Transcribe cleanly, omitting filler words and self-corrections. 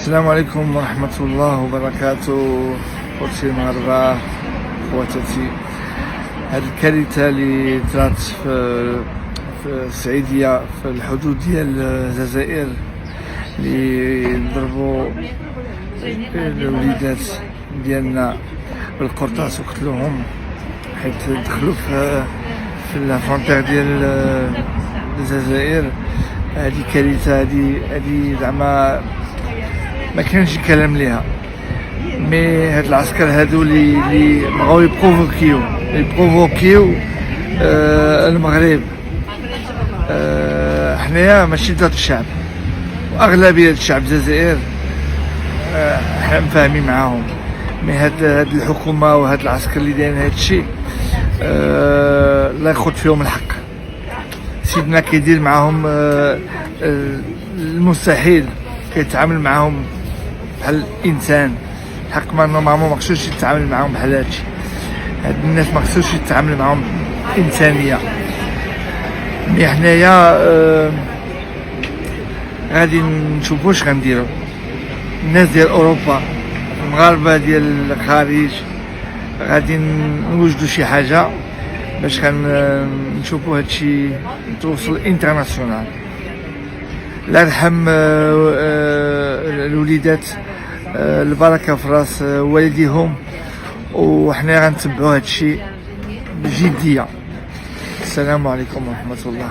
السلام عليكم ورحمة الله وبركاته. خوتي المغاربة، خواتاتي، هذه الكارثة اللي طرات في السعيدية في الحدود ديال الجزائر، اللي ضربوا الوليدات ديالنا بالقرطاس وقتلوهم حيت دخلوا في الفرونتير ديال الجزائر. هذه كارثة، هذه زعما ما كانش كلام ليها. مي هاد العسكر هادو اللي بغاو يبروفوكيو المغرب. حنايا ماشي ضد الشعب، واغلبيه الشعب الجزائر حنا مفاهمين معاهم. مي هاد الحكومه وهاد العسكر اللي دايرين هاد الشيء لا ياخذ فيهم الحق. سيدنا كيدير معاهم المستحيل، كيتعامل معاهم بحال الانسان. الحق ما نورمالمون ما خصوش يتعامل معاهم بحال هادشي. هاد الناس ما خصوش يتعامل معاهم انسانيه. مي حنايا غادي نشوفوا واش غنديروا. الناس ديال اوروبا، المغاربه ديال الخارج، غادي نوجدوا شي حاجه باش نشوفوا هادشي توصل انترناسيونال. الله يرحم الوليدات، البركه في راس والديهم، وحنا غنتبعوا هادشي بجديه. السلام عليكم ورحمه الله.